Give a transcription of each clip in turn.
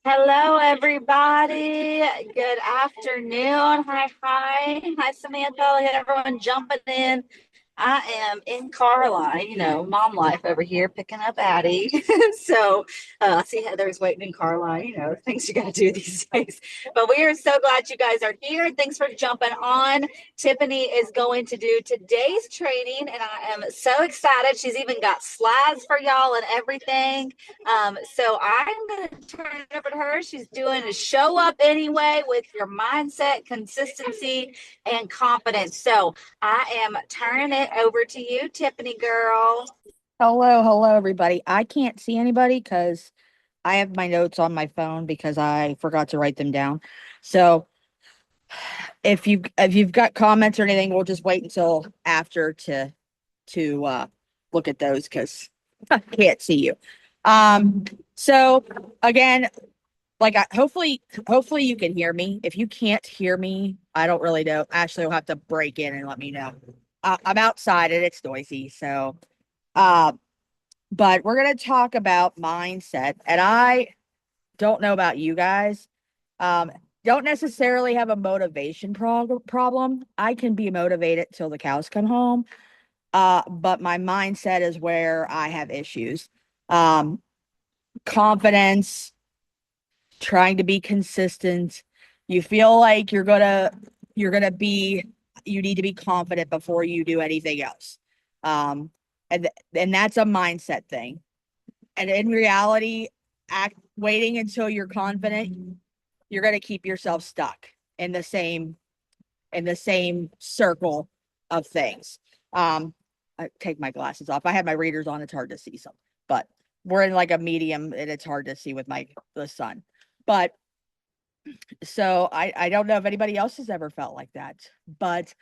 Hello, everybody. Good afternoon. Hi, Samantha. Everyone jumping in. I am in car line, mom life over here, picking up Addie. So I see Heather's waiting in car line, things you got to do these days. But we are so glad you guys are here. Thanks for jumping on. Tiffany is going to do today's training, and I am so excited. She's even got slides for y'all and everything. So I'm going to turn it over to her. She's doing a show up anyway with your mindset, consistency, and confidence. So I am turning it over to you, Tiffany girl. Hello, everybody. I can't see anybody because I have my notes on my phone because I forgot to write them down. So if you've got comments or anything, we'll just wait until after to look at those because I can't see you. So again, hopefully you can hear me. If you can't hear me, I don't really know. Ashley will have to break in and let me know. I'm outside and it's noisy, so uh but we're going to talk about mindset. And I don't know about you guys. Um, don't necessarily have a motivation problem. I can be motivated till the cows come home. But my mindset is where I have issues. Um, Confidence, trying to be consistent. You feel like you're gonna be you need to be confident before you do anything else. Um, and that's a mindset thing. And in reality, waiting until you're confident, you're going to keep yourself stuck in the same circle of things. I take my glasses off. I have my readers on. It's hard to see some, but we're in like a medium and it's hard to see with the sun. But so I don't know if anybody else has ever felt like that, but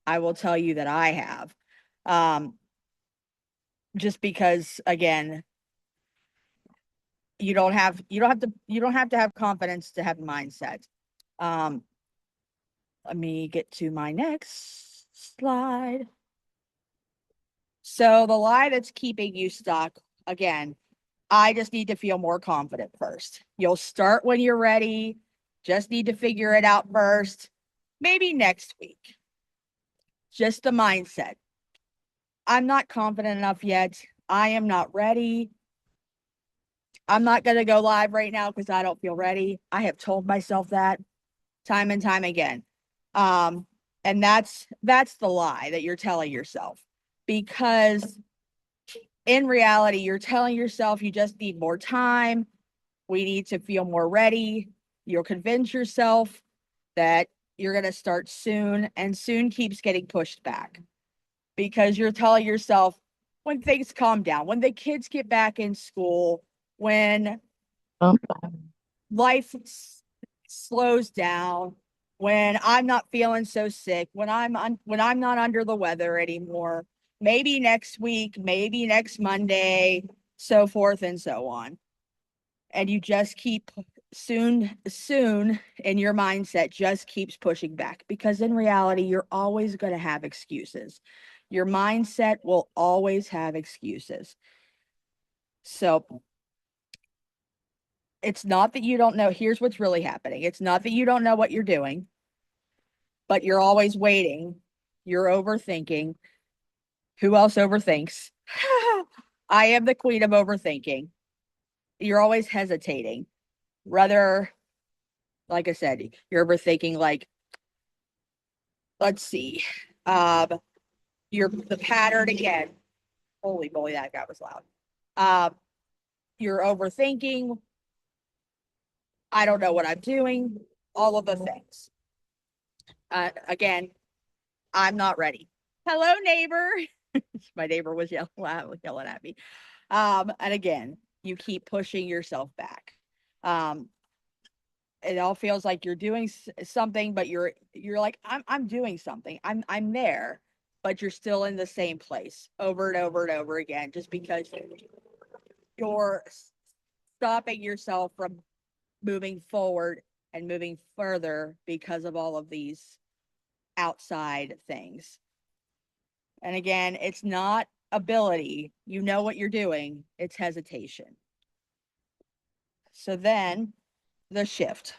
I will tell you that I have. Um, just because again, you don't have to have confidence to have mindset. Um, Let me get to my next slide. So the lie that's keeping you stuck, again, I just need to feel more confident first. You'll start when you're ready. Just need to figure it out first. Maybe next week. Just the mindset. I'm not confident enough yet. I am not ready. I'm not going to go live right now because I don't feel ready. I have told myself that time and time again. Um, and that's the lie that you're telling yourself, because in reality, you're telling yourself you just need more time. We need to feel more ready. You'll convince yourself that you're going to start soon, and soon keeps getting pushed back because you're telling yourself when things calm down, when the kids get back in school, when life slows down, when I'm not feeling so sick, when I'm not under the weather anymore, maybe next week, maybe next Monday, so forth and so on. And you just keep soon in your mindset just keeps pushing back, because in reality you're always going to have excuses. Your mindset will always have excuses. So it's not that you don't know. Here's what's really happening. It's not that you don't know what you're doing, but you're always waiting. You're overthinking. Who else overthinks? I am the queen of overthinking. You're always hesitating. Rather, like I said, you're overthinking, like, let's see. Um, you're the pattern again. Holy moly, that guy was loud. You're overthinking. I don't know what I'm doing. All of the things. Again, I'm not ready. Hello, neighbor. My neighbor was yelling at me. And again, you keep pushing yourself back. Um, it all feels like you're doing something, but you're like, I'm doing something. I'm there, but you're still in the same place over and over and over again, just because you're stopping yourself from moving forward and moving further because of all of these outside things. And again, it's not ability. You know what you're doing. It's hesitation. So then the shift.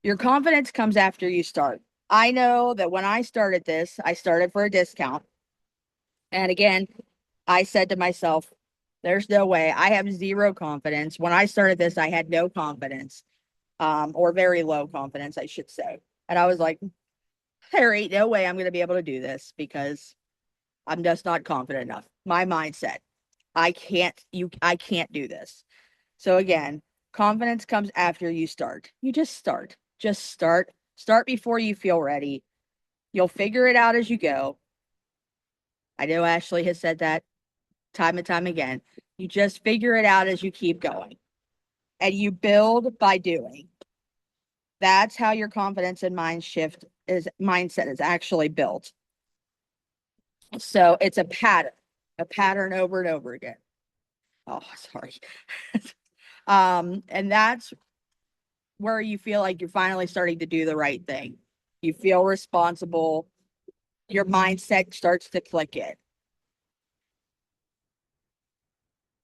Your confidence comes after you start. I know that when I started this, I started for a discount. And again, I said to myself, there's no way. I have zero confidence. When I started this, I had no confidence, or very low confidence, I should say. And I was like, there ain't no way I'm going to be able to do this because I'm just not confident enough. My mindset, I can't do this. So again, confidence comes after you start. You just start. Just start. Start before you feel ready. You'll figure it out as you go. I know Ashley has said that time and time again. You just figure it out as you keep going. And you build by doing. That's how your confidence and mindset is actually built. So it's a pattern over and over again. Oh, sorry. And that's where you feel like you're finally starting to do the right thing. You feel responsible. Your mindset starts to click in.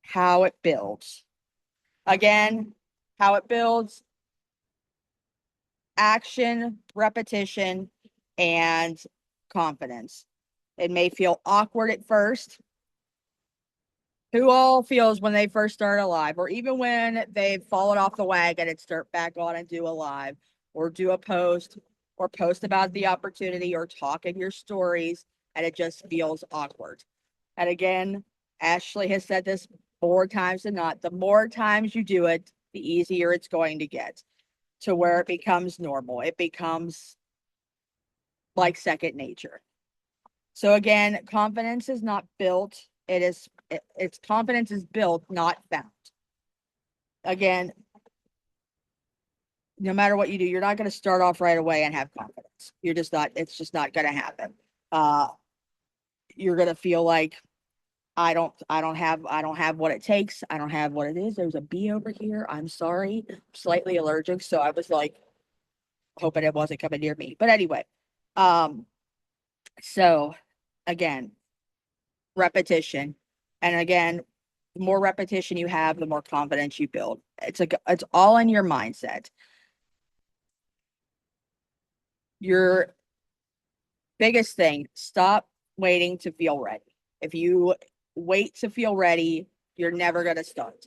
How it builds. Again, how it builds action, repetition, and confidence. It may feel awkward at first. Who all feels when they first start a live, or even when they've fallen off the wagon and start back on and do a live, or do a post, or post about the opportunity, or talk in your stories, and it just feels awkward. And again, Ashley has said this more times than not. The more times you do it, the easier it's going to get to where it becomes normal. It becomes like second nature. So again, confidence is not built. It's confidence is built, not found. Again, no matter what you do, you're not going to start off right away and have confidence. You're just not, it's just not going to happen. Uh, you're going to feel like I don't have what it takes. I don't have what it is. There's a bee over here. I'm sorry. I'm slightly allergic. So I was like hoping it wasn't coming near me. But anyway, um, so again, repetition. And again, the more repetition you have, the more confidence you build. It's all in your mindset. Your biggest thing, stop waiting to feel ready. If you wait to feel ready, you're never going to start.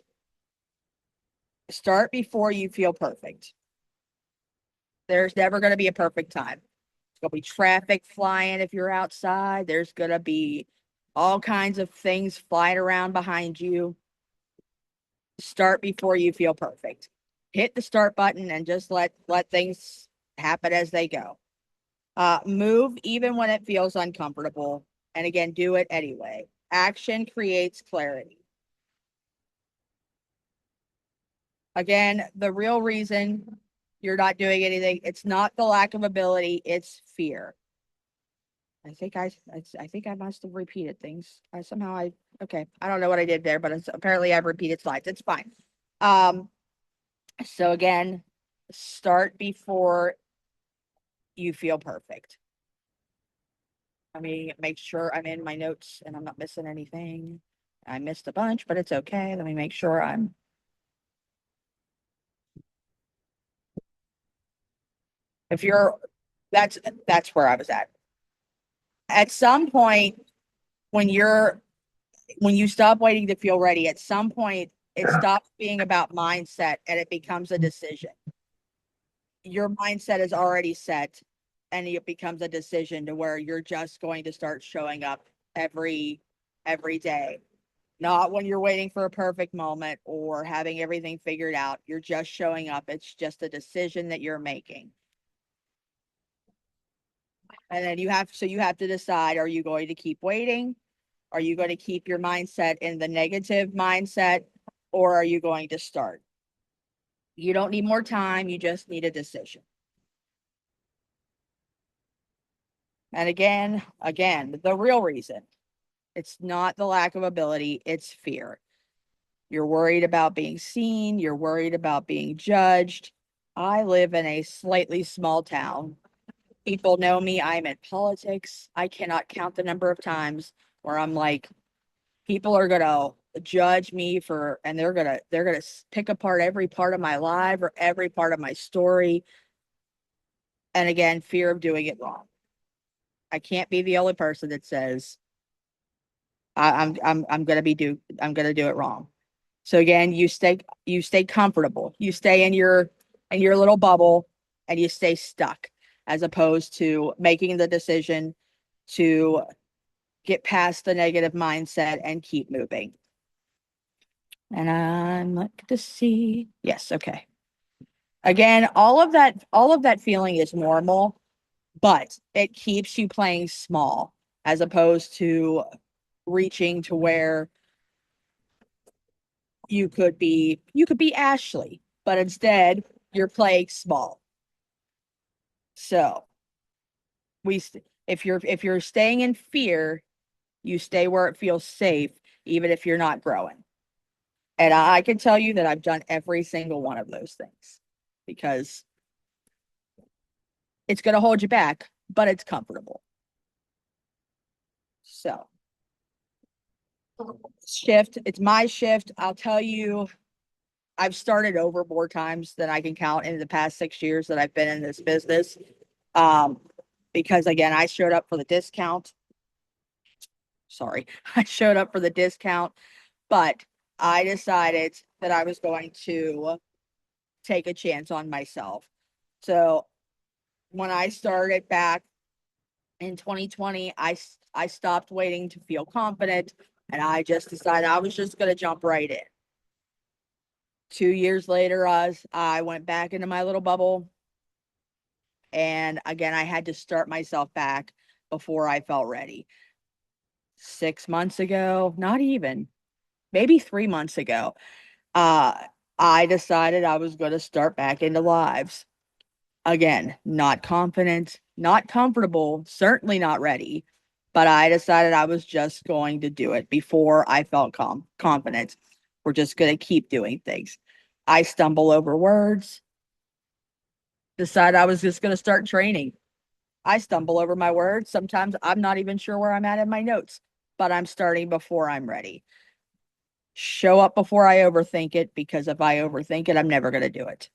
Start before you feel perfect. There's never going to be a perfect time. There's going to be traffic flying if you're outside. There's going to be all kinds of things flying around behind you. Start before you feel perfect. Hit the start button and just let things happen as they go. Move even when it feels uncomfortable. And again, do it anyway. Action creates clarity. Again, the real reason you're not doing anything, it's not the lack of ability, it's fear. I think I must have repeated things. Okay. I don't know what I did there, but apparently I've repeated slides. It's fine. Um, so again, start before you feel perfect. I mean, make sure I'm in my notes and I'm not missing anything. I missed a bunch, but it's okay. Let me make sure I'm. If you're, that's that's where I was at. At some point, when you're when you stop waiting to feel ready, at some point it stops being about mindset and it becomes a decision. Your mindset is already set, and it becomes a decision to where you're just going to start showing up every day. Not when you're waiting for a perfect moment or having everything figured out. You're just showing up. It's just a decision that you're making. And then you have to decide, are you going to keep waiting? Are you going to keep your mindset in the negative mindset, or are you going to start? You don't need more time. You just need a decision. And again, the real reason, it's not the lack of ability, it's fear. You're worried about being seen. You're worried about being judged. I live in a slightly small town. People know me. I'm in politics. I cannot count the number of times where I'm like, people are going to judge me for, and they're gonna pick apart every part of my life or every part of my story. And again, fear of doing it wrong. I can't be the only person that says I'm gonna do it wrong. So again, you stay comfortable. You stay in your little bubble and you stay stuck as opposed to making the decision to get past the negative mindset and keep moving. And I'm like to see. Yes, okay. Again, all of that feeling is normal, but it keeps you playing small as opposed to reaching to where you could be Ashley, but instead you're playing small. So if you're staying in fear, you stay where it feels safe, even if you're not growing. And I can tell you that I've done every single one of those things because it's going to hold you back, but it's comfortable. So shift, it's my shift. I'll tell you, I've started over more times than I can count in the past 6 years that I've been in this business. Um, because again, I showed up for the discount. Sorry, I showed up for the discount, but I decided that I was going to take a chance on myself. So when I started back in 2020, I stopped waiting to feel confident and I just decided I was just going to jump right in. 2 years later, I went back into my little bubble. And again, I had to start myself back before I felt ready. 6 months ago, not even, maybe 3 months ago, uh, I decided I was going to start back into lives. Again, not confident, not comfortable, certainly not ready, but I decided I was just going to do it before I felt confident. We're just going to keep doing things. I stumble over words, decide I was just going to start training. I stumble over my words. Sometimes I'm not even sure where I'm at in my notes, but I'm starting before I'm ready. Show up before I overthink it because if I overthink it, I'm never going to do it.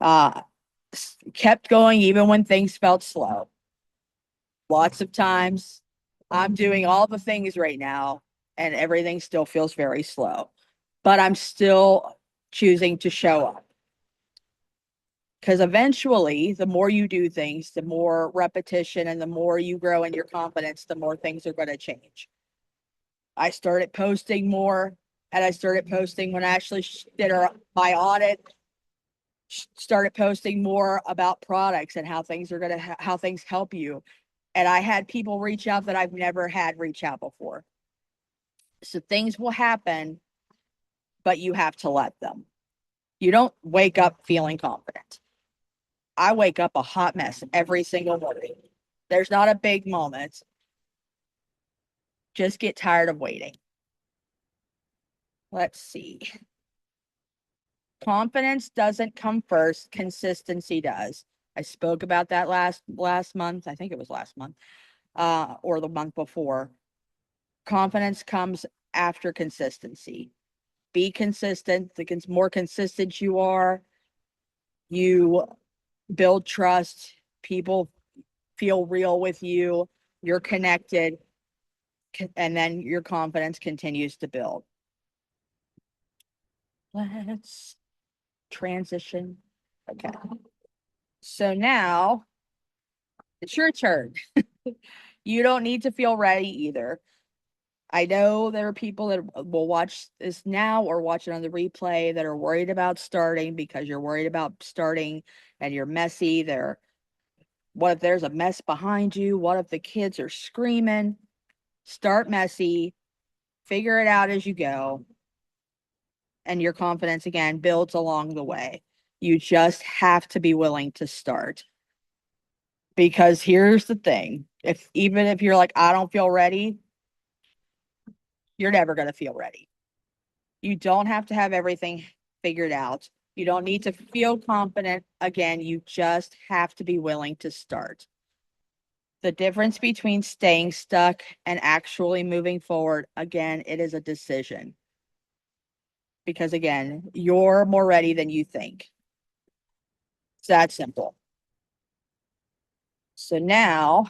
Uh, Kept going even when things felt slow. Lots of times I'm doing all the things right now and everything still feels very slow, but I'm still choosing to show up because eventually the more you do things, the more repetition and the more you grow in your confidence, the more things are going to change. I started posting more and I started posting when Ashley did my audit, started posting more about products and how things are going to, how things help you. And I had people reach out that I've never had reach out before. So things will happen, but you have to let them. You don't wake up feeling confident. I wake up a hot mess every single morning. There's not a big moment. Just get tired of waiting. Let's see. Confidence doesn't come first, consistency does. I spoke about that last month. I think it was last month, or the month before. Confidence comes after consistency. Be consistent. The more consistent you are, you build trust. People feel real with you. You're connected, and then your confidence continues to build. Let's transition. Okay. So now it's your turn. You don't need to feel ready either. I know there are people that will watch this now or watch it on the replay that are worried about starting because you're worried about starting and you're messy. What if there's a mess behind you? What if the kids are screaming? Start messy, figure it out as you go, and your confidence again builds along the way. You just have to be willing to start. Because here's the thing, if even if you're like, I don't feel ready, you're never going to feel ready. You don't have to have everything figured out. You don't need to feel confident. Again, you just have to be willing to start. The difference between staying stuck and actually moving forward, again, it is a decision. Because again, you're more ready than you think. It's that simple. So now,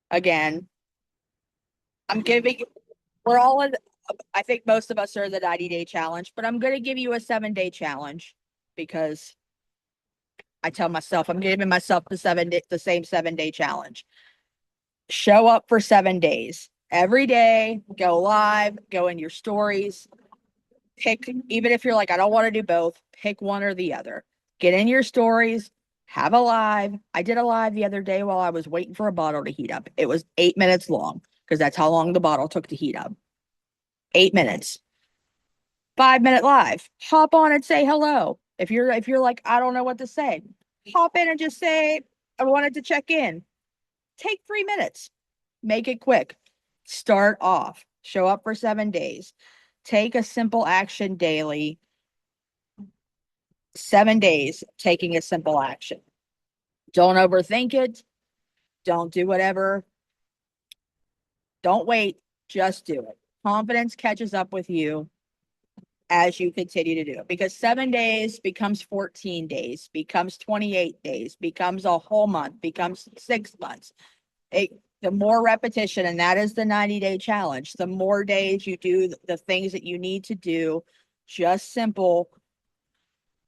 again, I'm giving, we're all in, I think most of us are in the 90-day challenge, but I'm going to give you a 7-day challenge because I tell myself I'm giving myself the same 7-day challenge. Show up for 7 days every day, go live, go in your stories, pick, even if you're like, I don't want to do both, pick one or the other. Get in your stories, have a live. I did a live the other day while I was waiting for a bottle to heat up. It was 8 minutes long because that's how long the bottle took to heat up. 8 minutes. 5-minute live. Hop on and say hello. If you're like, I don't know what to say, hop in and just say, I wanted to check in. Take 3 minutes. Make it quick. Start off. Show up for 7 days. Take a simple action daily. 7 days taking a simple action. Don't overthink it. Don't do whatever. Don't wait. Just do it. Confidence catches up with you as you continue to do it because 7 days becomes 14 days, becomes 28 days, becomes a whole month, becomes 6 months. The more repetition, and that is the 90-day challenge, the more days you do the things that you need to do, just simple,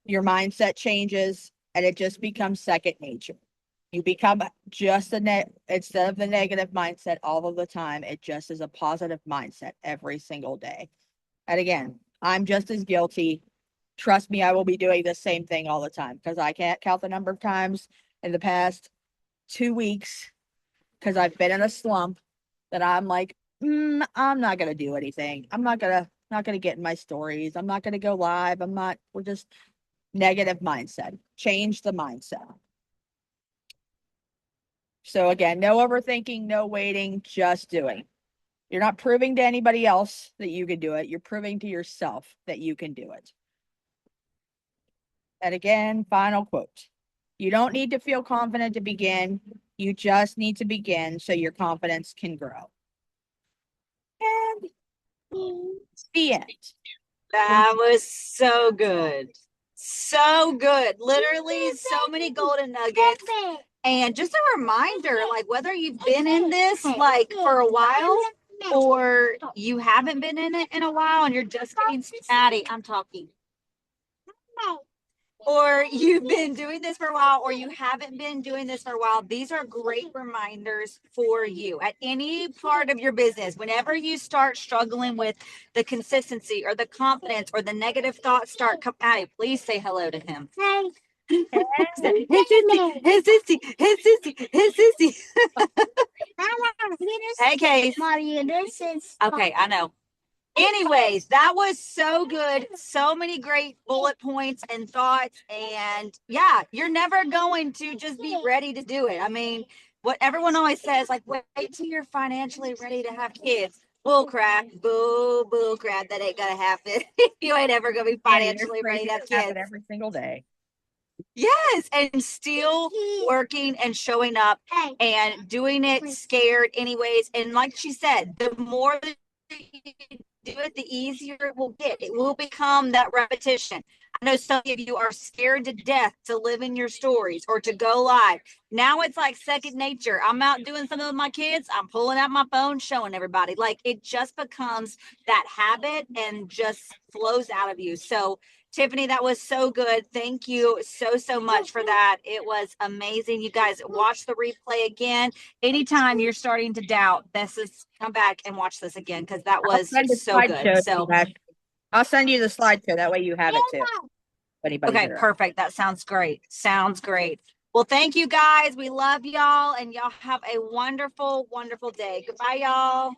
your mindset changes and it just becomes second nature. You become just instead of the negative mindset all of the time, it just is a positive mindset every single day. And again, I'm just as guilty. Trust me, I will be doing the same thing all the time because I can't count the number of times in the past 2 weeks because I've been in a slump that I'm like, I'm not gonna do anything. I'm not gonna get in my stories. I'm not gonna go live. We're just negative mindset. Change the mindset. So again, no overthinking, no waiting, just doing. You're not proving to anybody else that you can do it. You're proving to yourself that you can do it. And again, final quote. You don't need to feel confident to begin. You just need to begin so your confidence can grow. And the end. That was so good. So good. Literally, so many golden nuggets. And just a reminder, like whether you've been in this like for a while or you haven't been in it in a while and you're just getting Maddie, I'm talking. Or you've been doing this for a while or you haven't been doing this for a while, these are great reminders for you at any part of your business. Whenever you start struggling with the consistency or the confidence or the negative thoughts start coming out, please say hello to him. Hey, sissy, hey, sissy, hey, sissy, hey, sissy. Hey, Case. Okay, I know. Anyways, that was so good. So many great bullet points and thoughts. And yeah, you're never going to just be ready to do it. I mean, what everyone always says, like, wait till you're financially ready to have kids. Bull crap, bull crap. That ain't gonna happen. You ain't ever gonna be financially ready to have kids every single day. Yes, and still working and showing up and doing it scared anyways. And like she said, the more that you do it, the easier it will get. It will become that repetition. I know some of you are scared to death to live in your stories or to go live. Now it's like second nature. I'm out doing something with my kids. I'm pulling out my phone, showing everybody. Like it just becomes that habit and just flows out of you. So Tiffany, that was so good. Thank you so much for that. It was amazing. You guys watch the replay again. Anytime you're starting to doubt, this is come back and watch this again because that was so good. So I'll send you the slideshow. That way you have it too. Okay, perfect. That sounds great. Sounds great. Well, thank you guys. We love y'all and y'all have a wonderful, wonderful day. Goodbye, y'all.